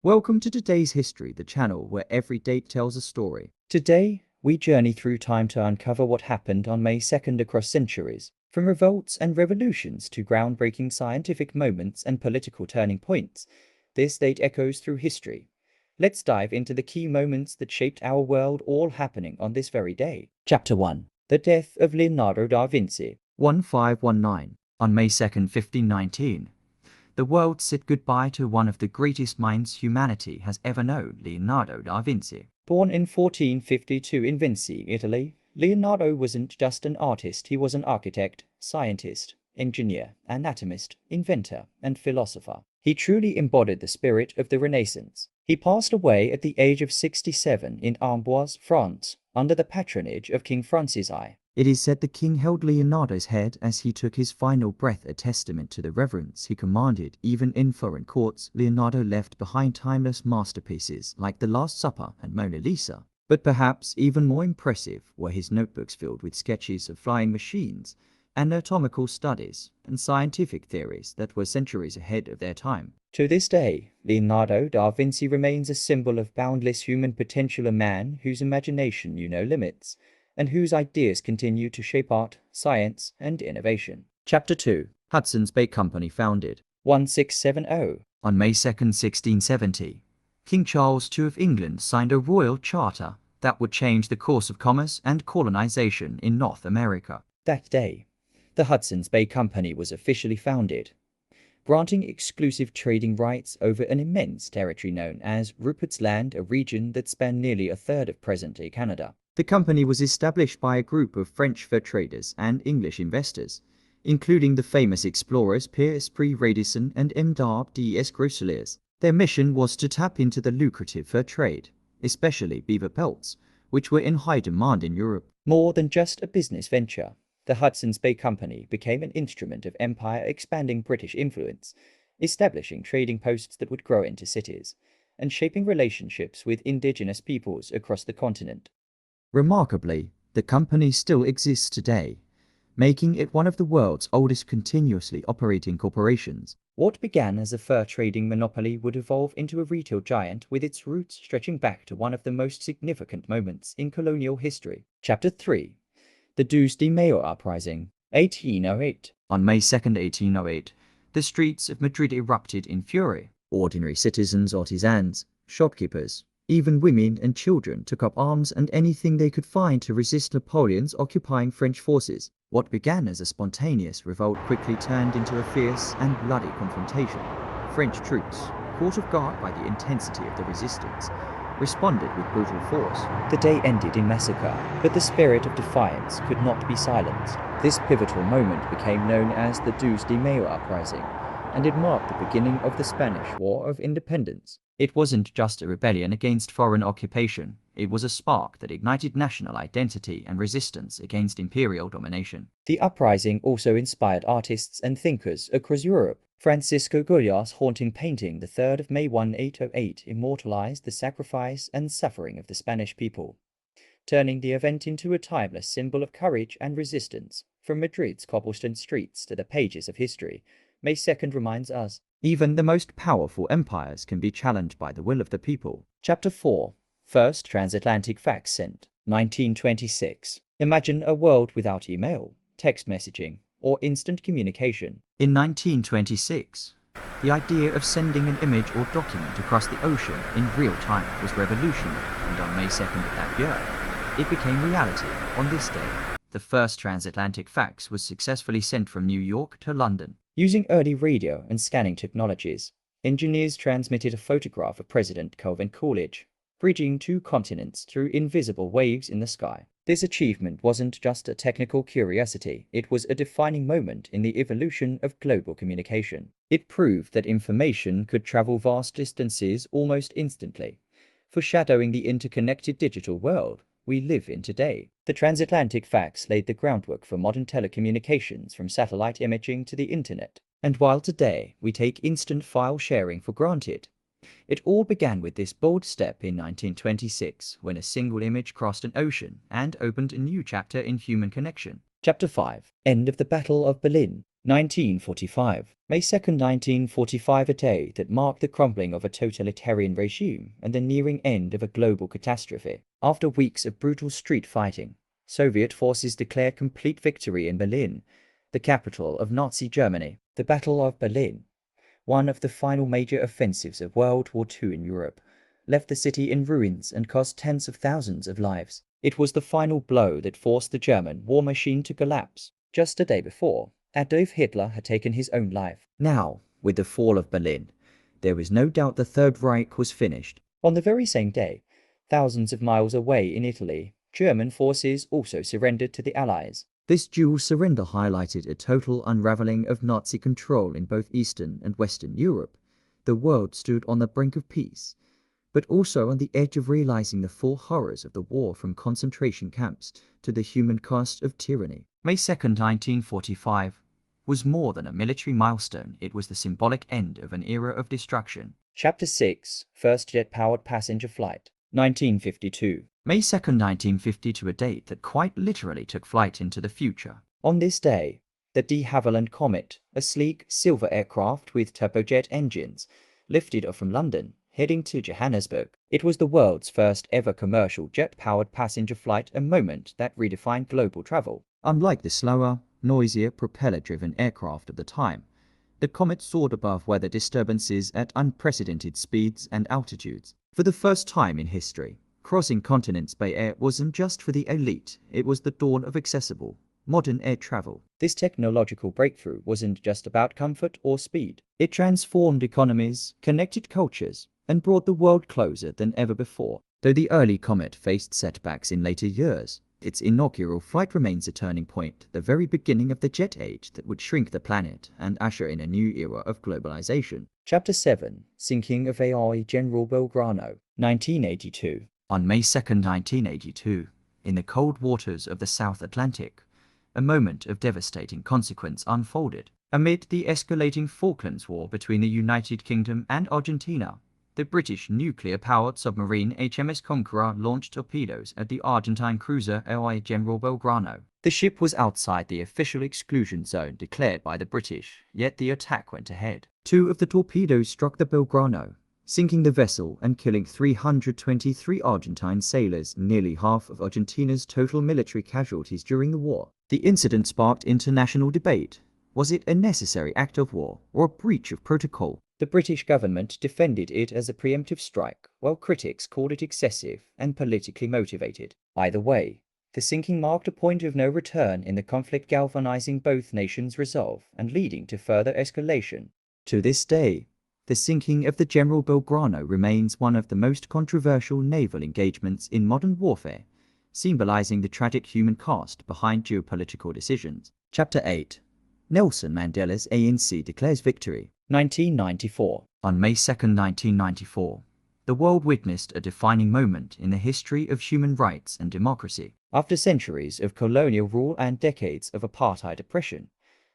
Welcome to today's History, the channel where every date tells a story. Today, we journey through time to uncover what happened on May 2nd across centuries, from revolts and revolutions to groundbreaking scientific moments and political turning points. This date echoes through history. Let's dive into the key moments that shaped our world, all happening on this very day. Chapter 1. The Death of Leonardo da Vinci. 1519. On May 2nd, 1519. The world said goodbye to one of the greatest minds humanity has ever known, Leonardo da Vinci. Born in 1452 in Vinci, Italy, Leonardo wasn't just an artist, he was an architect, scientist, engineer, anatomist, inventor, and philosopher. He truly embodied the spirit of the Renaissance. He passed away at the age of 67 in Amboise, France, under the patronage of King Francis I. It is said the king held Leonardo's head as he took his final breath, a testament to the reverence he commanded. Even in foreign courts, Leonardo left behind timeless masterpieces like The Last Supper and Mona Lisa. But perhaps even more impressive were his notebooks filled with sketches of flying machines, anatomical studies, and scientific theories that were centuries ahead of their time. To this day, Leonardo da Vinci remains a symbol of boundless human potential, a man whose imagination knew no limits, and whose ideas continue to shape art, science, and innovation. Chapter 2. Hudson's Bay Company founded. 1670. On May 2nd, 1670, King Charles II of England signed a royal charter that would change the course of commerce and colonization in North America. That day, the Hudson's Bay Company was officially founded, granting exclusive trading rights over an immense territory known as Rupert's Land, a region that spanned nearly a third of present-day Canada. The company was established by a group of French fur traders and English investors, including the famous explorers Pierre Radisson and M.D.S. Groseilliers. Their mission was to tap into the lucrative fur trade, especially beaver pelts, which were in high demand in Europe. More than just a business venture, the Hudson's Bay Company became an instrument of empire, expanding British influence, establishing trading posts that would grow into cities, and shaping relationships with indigenous peoples across the continent. Remarkably, the company still exists today, making it one of the world's oldest continuously operating corporations. What began as a fur trading monopoly would evolve into a retail giant, with its roots stretching back to one of the most significant moments in colonial history. Chapter 3. The Mayo Uprising. 1808. On May 2nd, 1808, the streets of Madrid erupted in fury. Ordinary citizens, artisans, shopkeepers, even women and children took up arms and anything they could find to resist Napoleon's occupying French forces. What began as a spontaneous revolt quickly turned into a fierce and bloody confrontation. French troops, caught off guard by the intensity of the resistance, responded with brutal force. The day ended in massacre, but the spirit of defiance could not be silenced. This pivotal moment became known as the Mayo Uprising, and it marked the beginning of the Spanish War of Independence. It wasn't just a rebellion against foreign occupation, it was a spark that ignited national identity and resistance against imperial domination. The uprising also inspired artists and thinkers across Europe. Francisco Goya's haunting painting, the 3rd of May 1808, immortalized the sacrifice and suffering of the Spanish people, turning the event into a timeless symbol of courage and resistance. From Madrid's cobblestone streets to the pages of history, May 2nd reminds us, even the most powerful empires can be challenged by the will of the people. Chapter 4. First Transatlantic Fax Sent. 1926. Imagine a world without email, text messaging, or instant communication. In 1926, the idea of sending an image or document across the ocean in real time was revolutionary, and on May 2nd of that year, it became reality. On this day, the first transatlantic fax was successfully sent from New York to London. Using early radio and scanning technologies, engineers transmitted a photograph of President Calvin Coolidge, bridging 2 continents through invisible waves in the sky. This achievement wasn't just a technical curiosity, it was a defining moment in the evolution of global communication. It proved that information could travel vast distances almost instantly, foreshadowing the interconnected digital world we live in today. The transatlantic fax laid the groundwork for modern telecommunications, from satellite imaging to the internet. And while today we take instant file sharing for granted, it all began with this bold step in 1926, when a single image crossed an ocean and opened a new chapter in human connection. Chapter 5. End of the Battle of Berlin. 1945. May 2nd, 1945, a day that marked the crumbling of a totalitarian regime and the nearing end of a global catastrophe. After weeks of brutal street fighting, Soviet forces declared complete victory in Berlin, the capital of Nazi Germany. The Battle of Berlin, one of the final major offensives of World War II in Europe, left the city in ruins and cost tens of thousands of lives. It was the final blow that forced the German war machine to collapse. Just a day before, Adolf Hitler had taken his own life. Now, with the fall of Berlin, there was no doubt the Third Reich was finished. On the very same day, thousands of miles away in Italy, German forces also surrendered to the Allies. This dual surrender highlighted a total unraveling of Nazi control in both Eastern and Western Europe. The world stood on the brink of peace, but also on the edge of realizing the full horrors of the war, from concentration camps to the human cost of tyranny. May 2nd, 1945 was more than a military milestone. It was the symbolic end of an era of destruction. Chapter 6. First jet-powered passenger flight. 1952. May 2nd, 1952, a date that quite literally took flight into the future. On this day, the de Havilland Comet, a sleek silver aircraft with turbojet engines, lifted off from London, heading to Johannesburg. It was the world's first ever commercial jet-powered passenger flight, a moment that redefined global travel. Unlike the slower, noisier propeller-driven aircraft of the time, the Comet soared above weather disturbances at unprecedented speeds and altitudes. For the first time in history, crossing continents by air wasn't just for the elite, it was the dawn of accessible, modern air travel. This technological breakthrough wasn't just about comfort or speed. It transformed economies, connected cultures, and brought the world closer than ever before. Though the early Comet faced setbacks in later years, its inaugural flight remains a turning point, the very beginning of the jet age that would shrink the planet and usher in a new era of globalization. Chapter 7. Sinking of ARA General Belgrano. 1982. On May 2nd, 1982, in the cold waters of the South Atlantic, a moment of devastating consequence unfolded. Amid the escalating Falklands War between the United Kingdom and Argentina, the British nuclear-powered submarine HMS Conqueror launched torpedoes at the Argentine cruiser ARA General Belgrano. The ship was outside the official exclusion zone declared by the British, yet the attack went ahead. Two of the torpedoes struck the Belgrano, sinking the vessel and killing 323 Argentine sailors, nearly half of Argentina's total military casualties during the war. The incident sparked international debate. Was it a necessary act of war or a breach of protocol? The British government defended it as a preemptive strike, while critics called it excessive and politically motivated. Either way, the sinking marked a point of no return in the conflict, galvanizing both nations' resolve and leading to further escalation. To this day, the sinking of the General Belgrano remains one of the most controversial naval engagements in modern warfare, symbolizing the tragic human cost behind geopolitical decisions. Chapter 8. Nelson Mandela's ANC declares victory. 1994. On May 2nd, 1994, the world witnessed a defining moment in the history of human rights and democracy. After centuries of colonial rule and decades of apartheid oppression,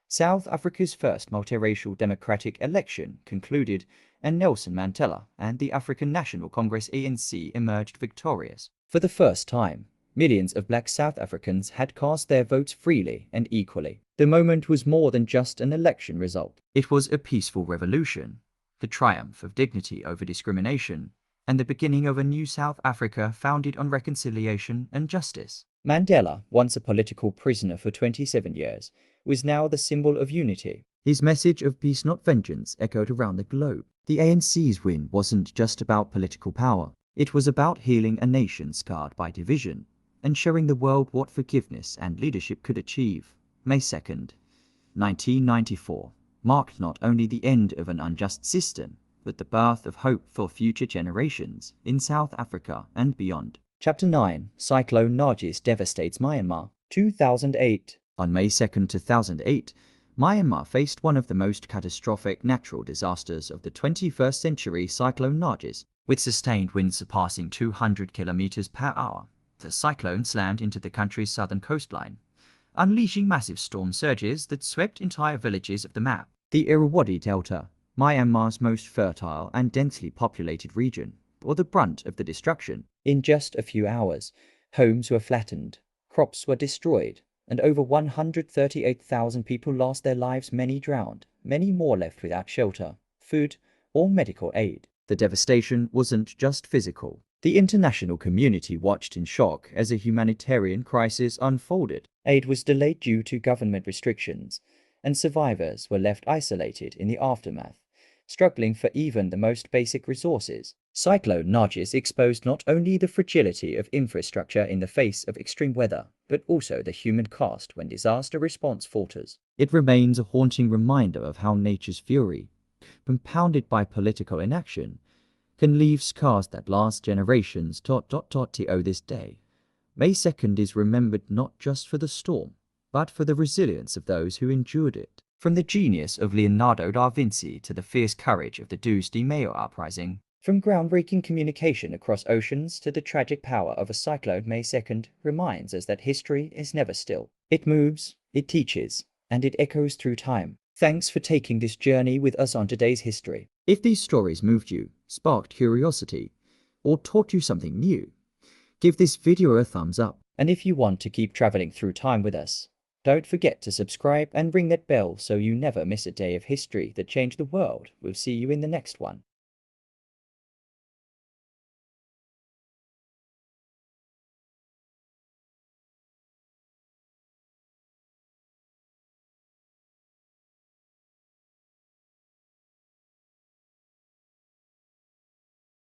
South Africa's first multiracial democratic election concluded, and Nelson Mandela and the African National Congress ANC emerged victorious. For the first time, millions of black South Africans had cast their votes freely and equally. The moment was more than just an election result. It was a peaceful revolution, the triumph of dignity over discrimination, and the beginning of a new South Africa founded on reconciliation and justice. Mandela, once a political prisoner for 27 years, was now the symbol of unity. His message of peace not vengeance echoed around the globe. The ANC's win wasn't just about political power. It was about healing a nation scarred by division and showing the world what forgiveness and leadership could achieve. May 2nd, 1994 marked not only the end of an unjust system, but the birth of hope for future generations in South Africa and beyond. Chapter 9. Cyclone Nargis devastates Myanmar. 2008. On May 2nd, 2008, Myanmar faced one of the most catastrophic natural disasters of the 21st century, Cyclone Nargis. With sustained winds surpassing 200 kilometers per hour, the cyclone slammed into the country's southern coastline, unleashing massive storm surges that swept entire villages of the map. The Irrawaddy Delta, Myanmar's most fertile and densely populated region, bore the brunt of the destruction. In just a few hours, homes were flattened, crops were destroyed, and over 138,000 people lost their lives, many drowned, many more left without shelter, food, or medical aid. The devastation wasn't just physical. The international community watched in shock as a humanitarian crisis unfolded. Aid was delayed due to government restrictions, and survivors were left isolated in the aftermath, struggling for even the most basic resources. Cyclone Nargis exposed not only the fragility of infrastructure in the face of extreme weather, but also the human cost when disaster response falters. It remains a haunting reminder of how nature's fury, compounded by political inaction, can leave scars that last generations. To this day, May 2nd is remembered not just for the storm, but for the resilience of those who endured it. From the genius of Leonardo da Vinci to the fierce courage of the Tuesday Mayo Uprising, from groundbreaking communication across oceans to the tragic power of a cyclone, May 2nd reminds us that history is never still. It moves, it teaches, and it echoes through time. Thanks for taking this journey with us on today's history. If these stories moved you, sparked curiosity, or taught you something new, give this video a thumbs up. And if you want to keep traveling through time with us, don't forget to subscribe and ring that bell so you never miss a day of history that changed the world. We'll see you in the next one.